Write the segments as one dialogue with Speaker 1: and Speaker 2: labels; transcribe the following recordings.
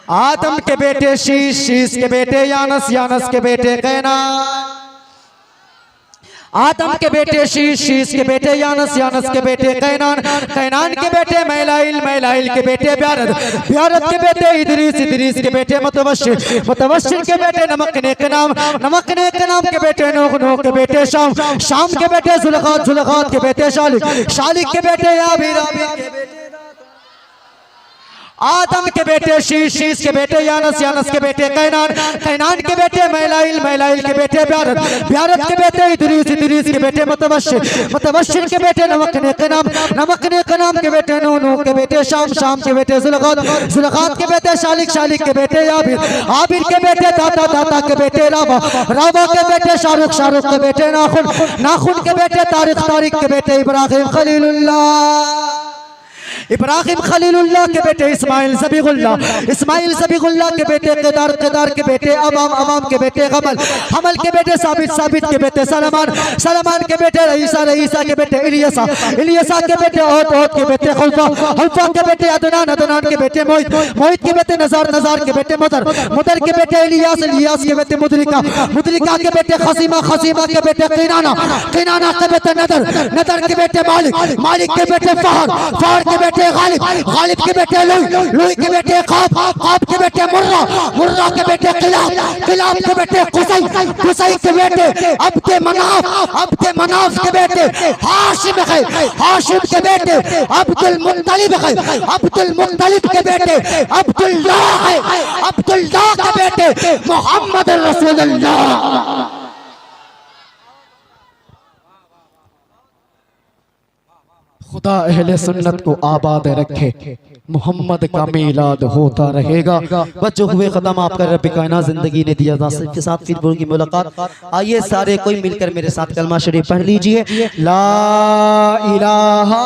Speaker 1: आदम के बेटे शीश, शीश के बेटे यानस, यानस के बेटे कैनान। आदम के बेटे शीश, शीश के बेटे यानस, यानस के बेटे कैनान, कैनान के बेटे मैलाइल, मैलाइल के बेटे ब्यारद, ब्यारद के बेटे इदरीस, इदरीस के बेटे मुतवश्शिर, मुतवश्शिर के बेटे नमकने के नाम, नमकने के नाम के बेटे नूह, नूह के बेटे शाम, शाम के बेटे जुलगात, जुलगात के बेटे शालिक, शालिक के बेटे याबीर, याबीर के बेटे आदम के बेटे शीश, शीश के बेटे यानस, यानस के बेटे कैनान, कैनान के बेटे मैलाइल, मैलाइल के बेटे ब्यारद, ब्यारद के बेटे इदरीस, इदरीस के बेटे मुतवश्शिर, मुतवश्शिर के बेटे नमकने के नाम, नमकने के नाम के बेटे नूह, नूह के बेटे शाम, शाम के बेटे जुलगात, जुलगात के बेटे शालिक, शालिक के बेटे याबीर, आबिर के बेटे दाता, दाता के बेटे रावा, रावा के बेटे शाहरुख, शाहरुख के बेटे नाखुन, नाखुन के बेटे तारिक, तारिक के बेटे इब्राहिम खलीलुल्लाह, इब्राहिम खलीलुल्लाह के बेटे इस्माइल ज़बीहुल्लाह, इस्माइल ज़बीहुल्लाह के बेटे क़दार, क़दार के बेटे अवाम, अवाम के बेटे गमल, हमल के बेटे साबित, साबित के बेटे सलमान, सलमान के बेटे रईसा, रईसा के बेटे इलियसा, इलियसा के बेटे ओत, ओत के बेटे खुल्फा, खुल्फा के बेटे अदनान, अदनान के बेटे मोहित, मोहित के बेटे नज़ार, नज़ार के बेटे मुदर, मुदर के बेटे इलियास, इलियास के बेटे मुदरिका, मुदरिका के बेटे खसीमा, खसीमा के बेटे कीनाना, कीनाना के बेटे नदर, नदर के बेटे मालिक, मालिक के बेटे फहर, फहर के बेटे गालिब, गालिब के बेटे लुई, लुई के बेटे क़ाब, क़ाब के बेटे मुर्रा, मुर्रा के बेटे किलाब, किलाब के बेटे कुसै, कुसै के बेटे अब्द मनाफ, अब्द मनाफ के बेटे हाशिम है, हाशिम के बेटे अब्दुल मुत्तलिब है, अब्दुल मुत्तलिब के बेटे अब्दुल्लाह है, अब्दुल्लाह के बेटे मोहम्मद रसूलुल्लाह। खुदा अहले सुन्नत को आबाद रखे, मोहम्मद का मीलाद होता रहेगा। बच्चों हुए ख़त्म आपका रब कायनात ज़िंदगी ने दिया के साथ फिर की मुलाकात। आइए सारे कोई मिलकर मेरे साथ कलमा शरीफ पढ़ लीजिए। ला इलाहा,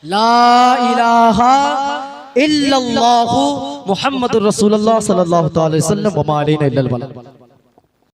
Speaker 1: ला इलाहा इल्लल्लाहु मुहम्मदुर रसूलुल्लाह सल्लल्लाहु अलैहि वसल्लम व मा अलैना इल्लल बलाग।